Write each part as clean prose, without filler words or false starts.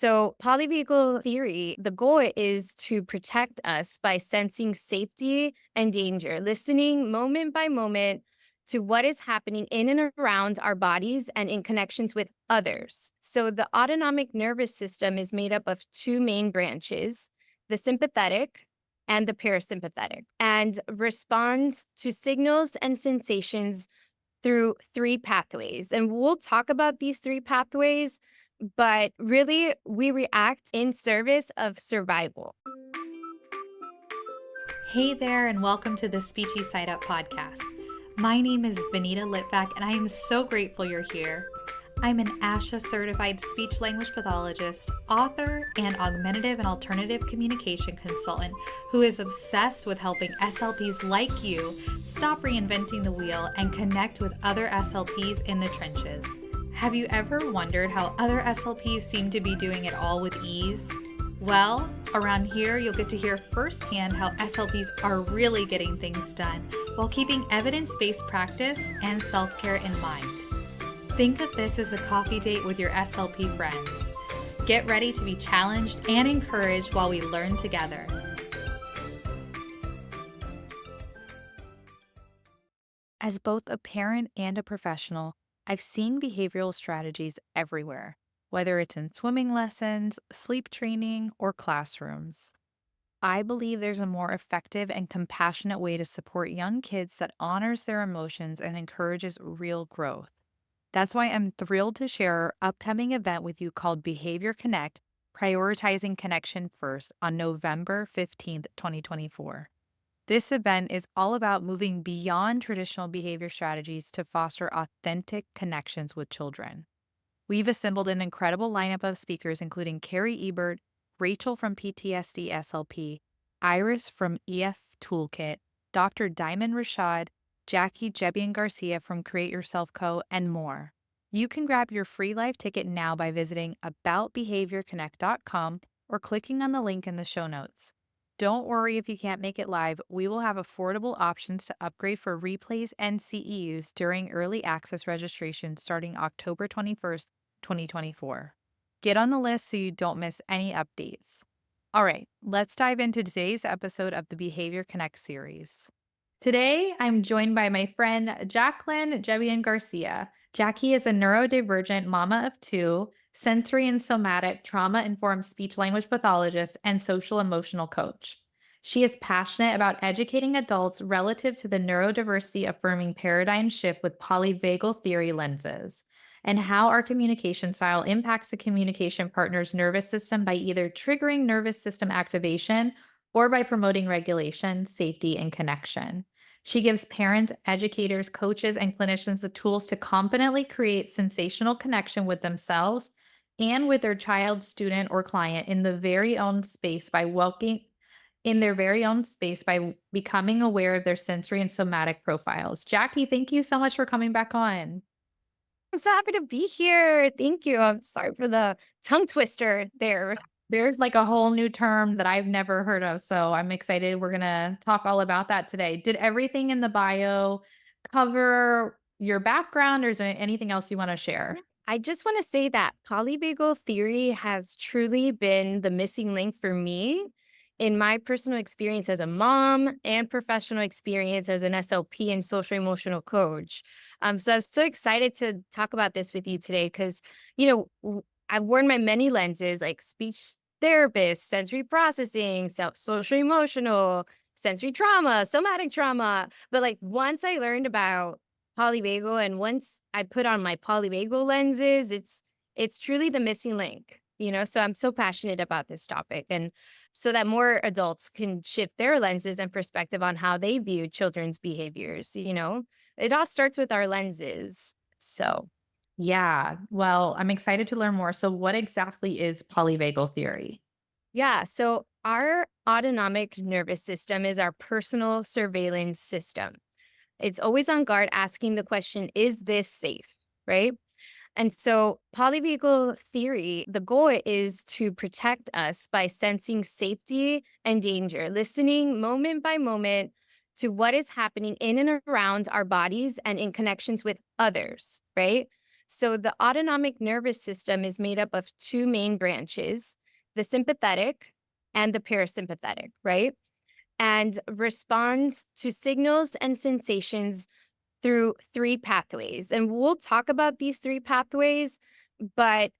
So, polyvagal theory, the goal is to protect us by sensing safety and danger, listening moment by moment to what is happening in and around our bodies and in connections with others. So, the autonomic nervous system is made up of two main branches, the sympathetic and the parasympathetic, and responds to signals and sensations through three pathways. And we'll talk about these three pathways, but really, we react in service of survival. Hey there, and welcome to the Speechy Side Up podcast. My name is Vanita Litvack, and I am so grateful you're here. I'm an ASHA certified speech language pathologist, author, and augmentative and alternative communication consultant who is obsessed with helping SLPs like you stop reinventing the wheel and connect with other SLPs in the trenches. Have you ever wondered how other SLPs seem to be doing it all with ease? Well, around here you'll get to hear firsthand how SLPs are really getting things done while keeping evidence-based practice and self-care in mind. Think of this as a coffee date with your SLP friends. Get ready to be challenged and encouraged while we learn together. As both a parent and a professional, I've seen behavioral strategies everywhere, whether it's in swimming lessons, sleep training, or classrooms. I believe there's a more effective and compassionate way to support young kids that honors their emotions and encourages real growth. That's why I'm thrilled to share our upcoming event with you called Behavior Connect, Prioritizing Connection First on November 15th, 2024. This event is all about moving beyond traditional behavior strategies to foster authentic connections with children. We've assembled an incredible lineup of speakers, including Carrie Ebert, Rachel from PTSD SLP, Iris from EF Toolkit, Dr. Diamond Rashad, Jacqueline Jebian-Garcia from Create Yourself Co., and more. You can grab your free live ticket now by visiting aboutbehaviorconnect.com or clicking on the link in the show notes. Don't worry if you can't make it live. We will have affordable options to upgrade for replays and CEUs during early access registration starting October 21st, 2024. Get on the list so you don't miss any updates. All right, let's dive into today's episode of the Behavior Connect series. Today, I'm joined by my friend Jacqueline Jebian-Garcia. Jackie is a neurodivergent mama of two, sensory and somatic trauma-informed speech language pathologist, and social emotional coach. She is passionate about educating adults relative to the neurodiversity affirming paradigm shift with polyvagal theory lenses, and how our communication style impacts the communication partner's nervous system by either triggering nervous system activation or by promoting regulation, safety, and connection. She gives parents, educators, coaches, and clinicians the tools to confidently create sensational connection with themselves and with their child, student, or client in the very own space by becoming aware of their sensory and somatic profiles. Jackie, thank you so much for coming back on. I'm so happy to be here. Thank you. I'm sorry for the tongue twister there. There's like a whole new term that I've never heard of, so I'm excited. We're gonna talk all about that today. Did everything in the bio cover your background, or is there anything else you want to share? I just want to say that polyvagal theory has truly been the missing link for me in my personal experience as a mom and professional experience as an SLP and social emotional coach. So I'm so excited to talk about this with you today because, I've worn my many lenses like speech therapist, sensory processing, social emotional, sensory trauma, somatic trauma. But like once I learned about polyvagal and once I put on my polyvagal lenses, it's truly the missing link. So I'm so passionate about this topic and so that more adults can shift their lenses and perspective on how they view children's behaviors. It all starts with our lenses. So, Yeah, well, I'm excited to learn more. So, what exactly is polyvagal theory? yeah, so our autonomic nervous system is our personal surveillance system. It's always on guard asking the question, is this safe? Right? And so, polyvagal theory, the goal is to protect us by sensing safety and danger, listening moment by moment to what is happening in and around our bodies and in connections with others, right? So the autonomic nervous system is made up of two main branches, the sympathetic and the parasympathetic, right? And responds to signals and sensations through three pathways. And we'll talk about these three pathways, but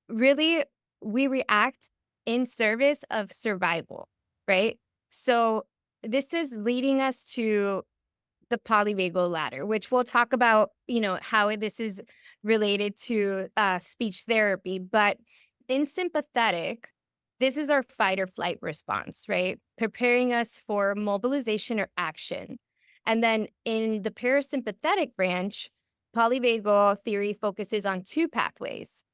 really we react in service of survival, right? So this is leading us to the polyvagal ladder, which we'll talk about, how this is related to speech therapy. But in sympathetic, this is our fight or flight response, right? Preparing us for mobilization or action. And then in the parasympathetic branch, polyvagal theory focuses on two pathways.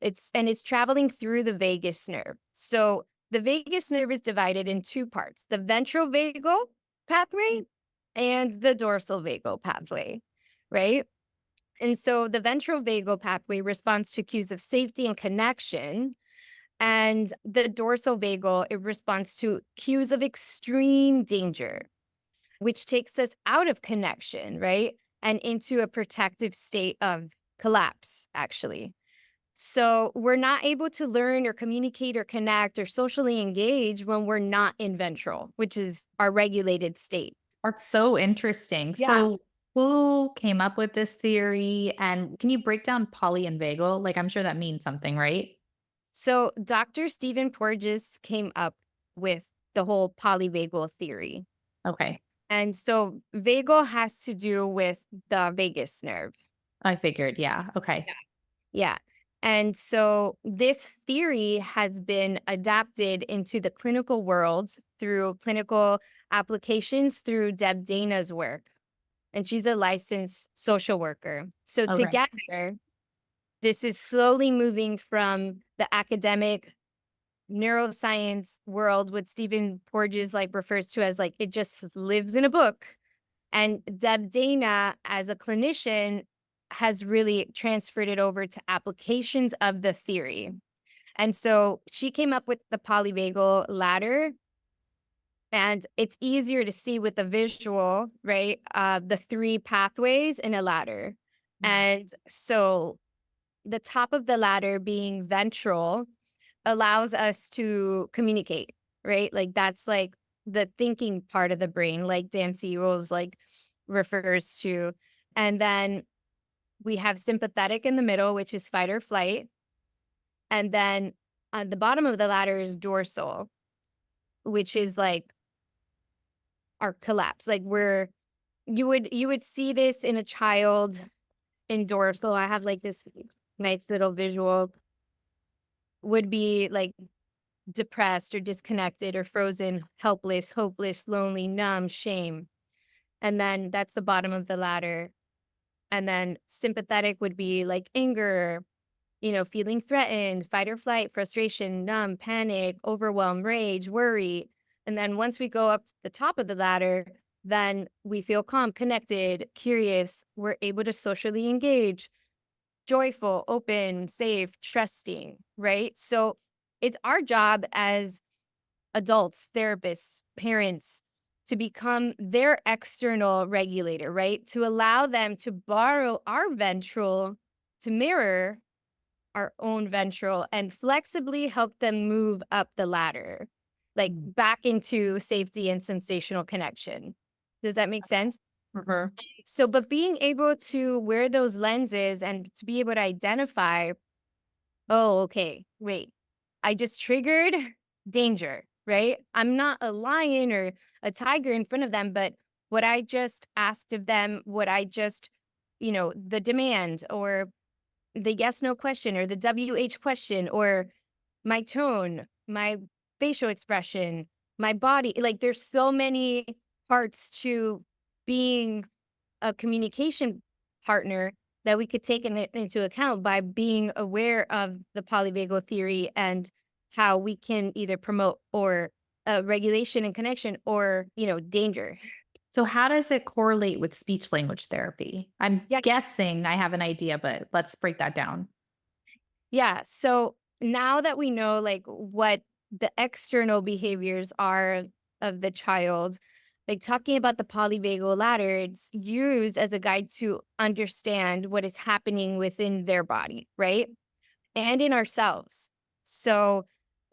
It's traveling through the vagus nerve. So the vagus nerve is divided in two parts: the ventral vagal pathway and the dorsal vagal pathway, right? And so the ventral vagal pathway responds to cues of safety and connection. And the dorsal vagal, it responds to cues of extreme danger, which takes us out of connection, right? And into a protective state of collapse, actually. So we're not able to learn or communicate or connect or socially engage when we're not in ventral, which is our regulated state. That's so interesting. Yeah. So, who came up with this theory? And can you break down poly and vagal? Like, I'm sure that means something, right? So Dr. Stephen Porges came up with the whole polyvagal theory. Okay. And so vagal has to do with the vagus nerve. I figured. Yeah. Okay. Yeah. And so this theory has been adapted into the clinical world through clinical applications through Deb Dana's work. And she's a licensed social worker. So Okay. together, this is slowly moving from the academic neuroscience world, what Stephen Porges refers to as it just lives in a book. And Deb Dana, as a clinician, has really transferred it over to applications of the theory. And so she came up with the polyvagal ladder, and it's easier to see with the visual, right? The three pathways in a ladder. Mhm. And so the top of the ladder being ventral allows us to communicate, right? That's the thinking part of the brain, like Dempsey Rules refers to. And then we have sympathetic in the middle, which is fight or flight. And then on the bottom of the ladder is dorsal, which is our collapse. You would see this in a child in dorsal. I have this nice little visual, would be depressed or disconnected or frozen, helpless, hopeless, lonely, numb, shame. And then that's the bottom of the ladder. And then sympathetic would be anger, feeling threatened, fight or flight, frustration, numb, panic, overwhelm, rage, worry. And then once we go up to the top of the ladder, then we feel calm, connected, curious. We're able to socially engage, joyful, open, safe, trusting, right? So it's our job as adults, therapists, parents to become their external regulator, right? To allow them to borrow our ventral to mirror our own ventral and flexibly help them move up the ladder, Mhm. back into safety and sensational connection. Does that make sense? Mhm. So, but being able to wear those lenses and to be able to identify, oh, okay, wait, I just triggered danger, right? I'm not a lion or a tiger in front of them, but what I just asked of them, what I just, the demand or the yes no question or the WH question or my tone, my facial expression, my body, there's so many parts to being a communication partner that we could take into account by being aware of the polyvagal theory and how we can either promote or regulation and connection or danger. So, how does it correlate with speech language therapy? I'm Yeah. guessing I have an idea, but let's break that down. Yeah. So now that we know what the external behaviors are of the child, like talking about the polyvagal ladder, it's used as a guide to understand what is happening within their body, right? And in ourselves. So,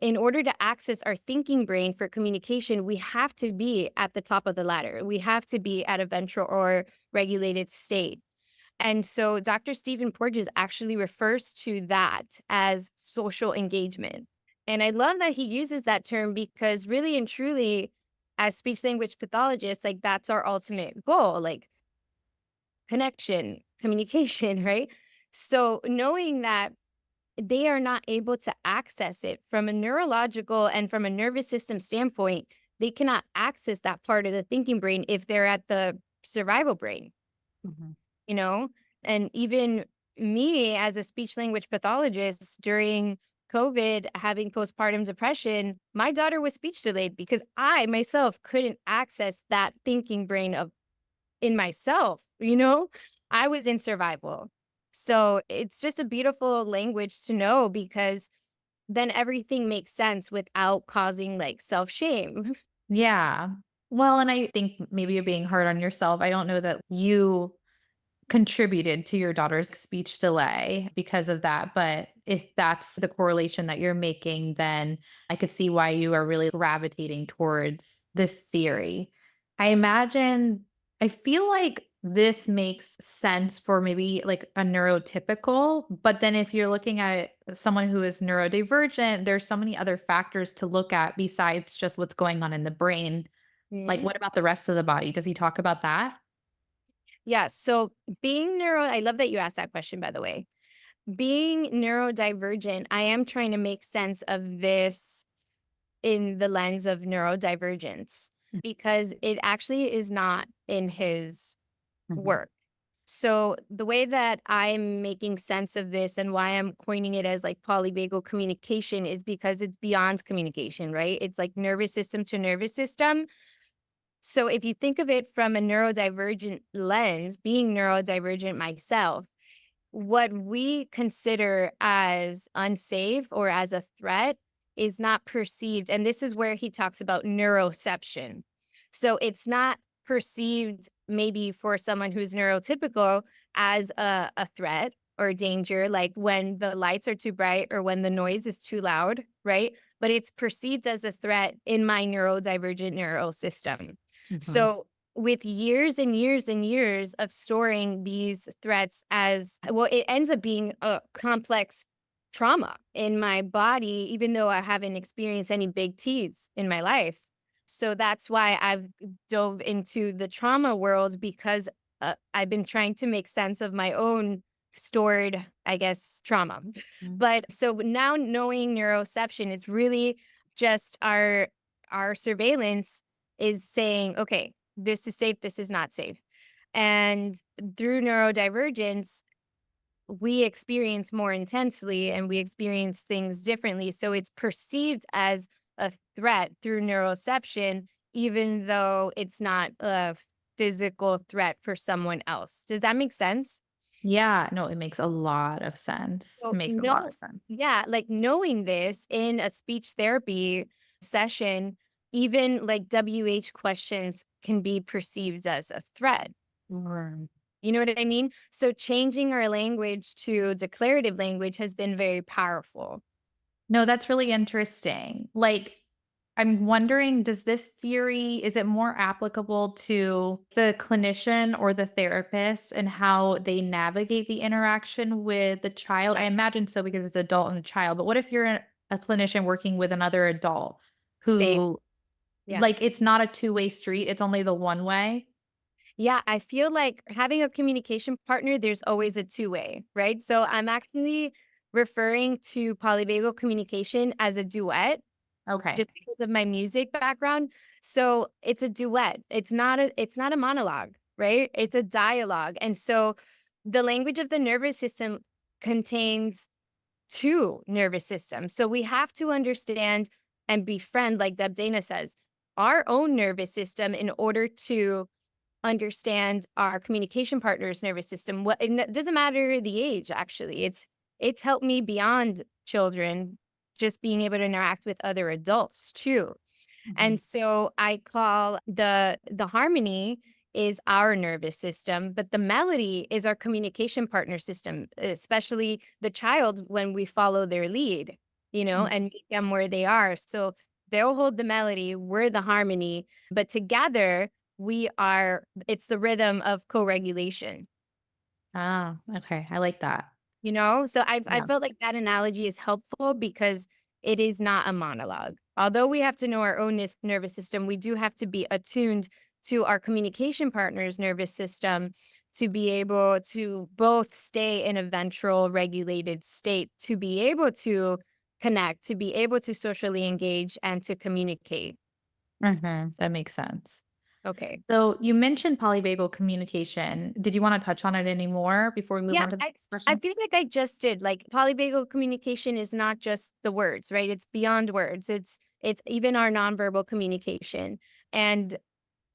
in order to access our thinking brain for communication, we have to be at the top of the ladder. We have to be at a ventral or regulated state. And so Dr. Stephen Porges actually refers to that as social engagement. And I love that he uses that term because really and truly, as speech language pathologists, like that's our ultimate goal, like connection, communication, right? So knowing that they are not able to access it from a neurological and from a nervous system standpoint, they cannot access that part of the thinking brain if they're at the survival brain, Mhm. you know? And even me as a speech language pathologist during COVID, having postpartum depression, my daughter was speech delayed because I myself couldn't access that thinking brain of in myself, you know? I was in survival. So it's just a beautiful language to know because then everything makes sense without causing like self shame. Yeah. Well, and I think maybe you're being hard on yourself. I don't know that you contributed to your daughter's speech delay because of that. But if that's the correlation that you're making, then I could see why you are really gravitating towards this theory. I imagine, I feel like this makes sense for maybe like a neurotypical, but then if you're looking at someone who is neurodivergent, there's so many other factors to look at besides just what's going on in the brain. Like, Mhm. what about the rest of the body? Does he talk about that? Yeah. So being neuro, I love that you asked that question, by the way. Being neurodivergent, I am trying to make sense of this in the lens of neurodivergence because it actually is not in his Mhm. work. So the way that I'm making sense of this and why I'm coining it as like polyvagal communication is because it's beyond communication, right? It's like nervous system to nervous system. So if you think of it from a neurodivergent lens, being neurodivergent myself, what we consider as unsafe or as a threat is not perceived. And this is where he talks about neuroception. So it's not perceived maybe for someone who's neurotypical as a threat or danger, like when the lights are too bright or when the noise is too loud, right? But it's perceived as a threat in my neurodivergent neural system. Mhm. So with years and years and years of storing these threats as well, it ends up being a complex trauma in my body, even though I haven't experienced any big T's in my life. So that's why I've dove into the trauma world because I've been trying to make sense of my own stored, I guess, trauma. Mhm. But so now knowing neuroception is really just our surveillance is saying, okay, this is safe, this is not safe. And through neurodivergence, we experience more intensely and we experience things differently. So it's perceived as a threat through neuroception, even though it's not a physical threat for someone else. Does that make sense? Yeah, no, it makes a lot of sense. It So, makes a lot of no, sense. yeah, like knowing this in a speech therapy session, even like WH questions can be perceived as a threat. Right. You know what I mean? So, changing our language to declarative language has been very powerful. No, that's really interesting. Like, I'm wondering, does this theory, is it more applicable to the clinician or the therapist and how they navigate the interaction with the child? I imagine so because it's adult and a child, but what if you're a clinician working with another adult Same. who, Yeah. like, it's not a two-way street, it's only the one way? Yeah. I feel like having a communication partner, there's always a two-way, right? So, I'm actually referring to polyvagal communication as a duet Okay. just because of my music background. So it's a duet. It's not a monologue, right? It's a dialogue. And so the language of the nervous system contains two nervous systems. So we have to understand and befriend, like Deb Dana says, our own nervous system in order to understand our communication partner's nervous system. What it doesn't matter the age, actually. It's helped me beyond children, just being able to interact with other adults too. Mhm. And so I call the harmony is our nervous system, but the melody is our communication partner system, especially the child when we follow their lead, Mm. and meet them where they are. So they'll hold the melody, we're the harmony, but together it's the rhythm of co-regulation. Ah, okay. I like that. So I Yeah. felt like that analogy is helpful because it is not a monologue. Although we have to know our own nervous system, we do have to be attuned to our communication partner's nervous system to be able to both stay in a ventral regulated state, to be able to connect, to be able to socially engage and to communicate. That makes sense. Okay. So you mentioned polyvagal communication. Did you want to touch on it anymore before we move Yeah, on to the next I question? feel like I just did. Like polyvagal communication is not just the words, right? It's beyond words. It's even our nonverbal communication. And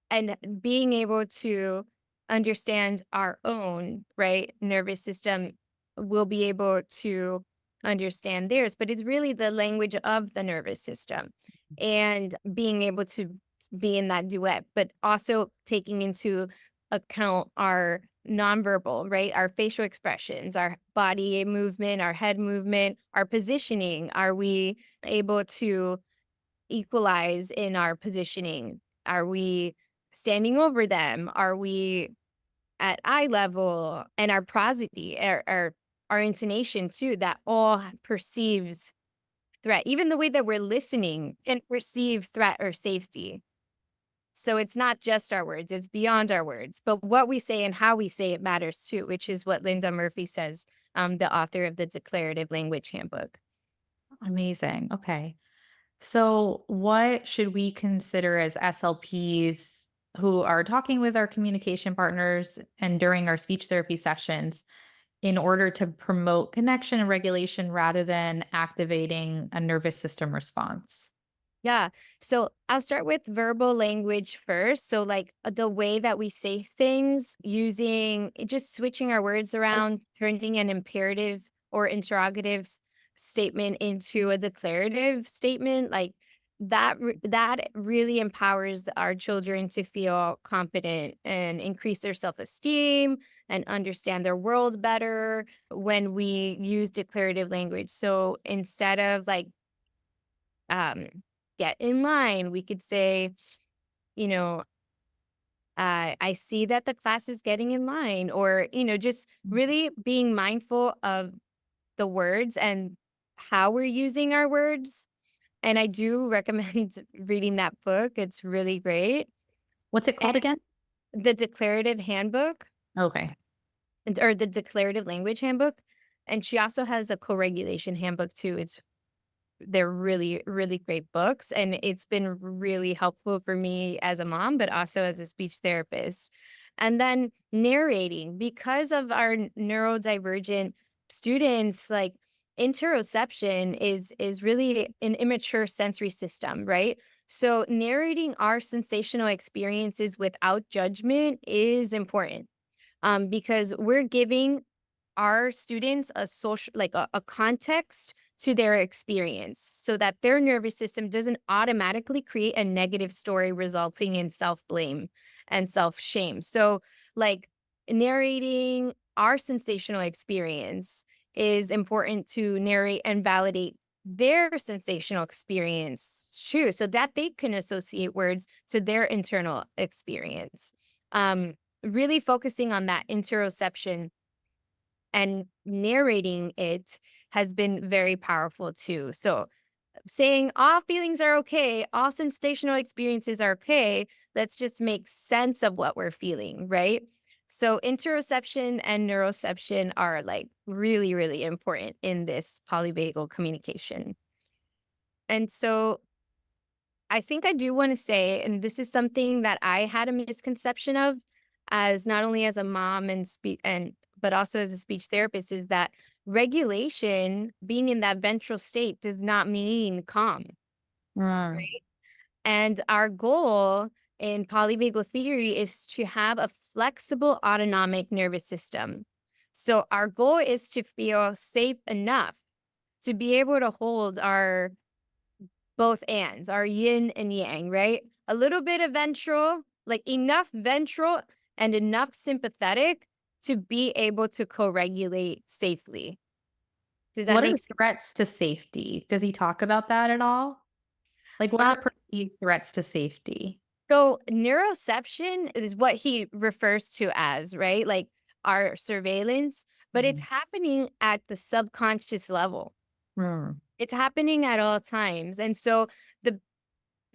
and being able to understand our own, right, nervous system will be able to understand theirs, but it's really the language of the nervous system and being able to be in that duet, but also taking into account our nonverbal, right? Our facial expressions, our body movement, our head movement, our positioning. Are we able to equalize in our positioning? Are we standing over them? Are we at eye level? And our prosody, our intonation too, that all perceives threat. Even the way that we're listening can perceive threat or safety. So it's not just our words, it's beyond our words. But what we say and how we say it matters too, which is what Linda Murphy says, the author of the Declarative Language Handbook. Amazing. Okay. So, what should we consider as SLPs who are talking with our communication partners and during our speech therapy sessions in order to promote connection and regulation rather than activating a nervous system response? Yeah. So I'll start with verbal language first. So, like the way that we say things, just switching our words around, turning an imperative or interrogative statement into a declarative statement, like that really empowers our children to feel confident and increase their self-esteem and understand their world better when we use declarative language. So instead of like um, get in line. We could say, you know, I see that the class is getting in line, or, just really being mindful of the words and how we're using our words. And I do recommend reading that book. It's really great. What's it And called again? the Declarative Handbook Okay. or the Declarative Language Handbook. And she also has a co-regulation handbook too. They're really, really great books, and it's been really helpful for me as a mom, but also as a speech therapist. And then narrating, because of our neurodivergent students, like interoception is really an immature sensory system, right? So narrating our sensational experiences without judgment is important because we're giving our students a social like a context to their experience so that their nervous system doesn't automatically create a negative story resulting in self-blame and self-shame. So like narrating our sensational experience is important to narrate and validate their sensational experience too so that they can associate words to their internal experience. Really focusing on that interoception and narrating it has been very powerful too. So saying all feelings are okay, all sensational experiences are okay, let's just make sense of what we're feeling, right? So interoception and neuroception are like really, really important in this polyvagal communication. And so I think I do want to say, and this is something that I had a misconception of as not only as a mom and but also as a speech therapist, is that regulation, being in that ventral state, does not mean calm. Mm. And our goal in polyvagal theory is to have a flexible autonomic nervous system. So our goal is to feel safe enough to be able to hold our both ands, our yin and yang, right? A little bit of ventral, like enough ventral and enough sympathetic to be able to co-regulate safely. Does that What make are sense? threats to safety? Does he talk about that at all? Like, what are perceived threats to safety? So neuroception is what he refers to as, right? Like our surveillance, but it's Mhm. happening at the subconscious level. Mm. It's happening at all times. And so the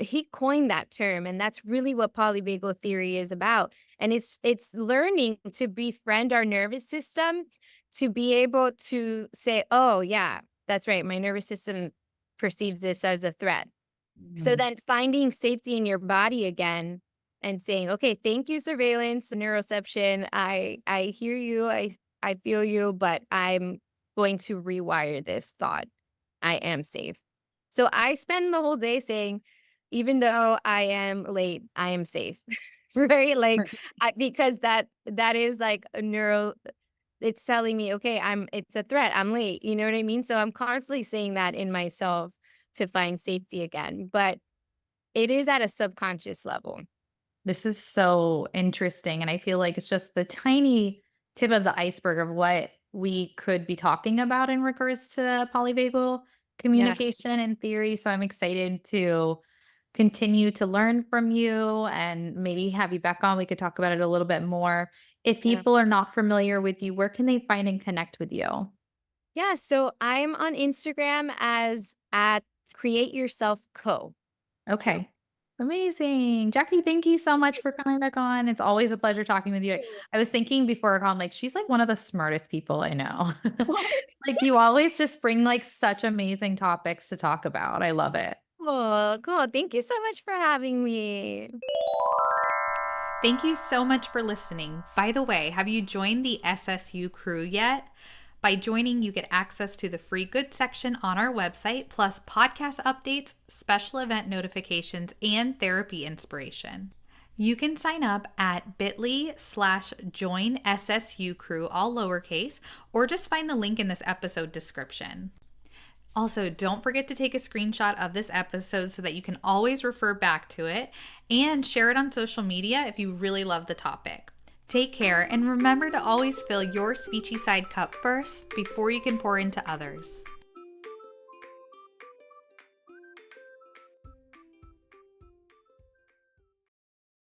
he coined that term, and that's really what polyvagal theory is about. And it's learning to befriend our nervous system to be able to say, "Oh, yeah, that's right. My nervous system perceives this as a threat." So Mm. then finding safety in your body again and saying, "Okay, thank you, surveillance, neuroception. I hear you. I feel you, but I'm going to rewire this thought. I am safe." So I spend the whole day saying, even though I am late, I am safe. Right? Like because that is like a neuro it's telling me, okay, it's a threat. I'm late. You know what I mean? So I'm constantly saying that in myself to find safety again. But it is at a subconscious level. This is so interesting, and I feel like it's just the tiny tip of the iceberg of what we could be talking about in regards to polyvagal Yeah. communication and theory, so I'm excited to continue to learn from you and maybe have you back on, we could talk about it a little bit more. If Yeah. people are not familiar with you, where can they find and connect with you? Yeah. So I'm on Instagram as at create yourself co. Okay. Amazing. Jackie, thank you so much for coming back on. It's always a pleasure talking with you. I was thinking before our call, I'm like, she's like one of the smartest people I know. What? Like you always just bring like such amazing topics to talk about. I love it. Oh, cool. Thank you so much for having me. Thank you so much for listening. By the way, have you joined the SSU crew yet? By joining, you get access to the free good section on our website, plus podcast updates, special event notifications, and therapy inspiration. You can sign up at bit.ly/join SSU crew, all lowercase, or just find the link in this episode description. Also, don't forget to take a screenshot of this episode so that you can always refer back to it and share it on social media if you really love the topic. Take care and remember to always fill your speechy side cup first before you can pour into others.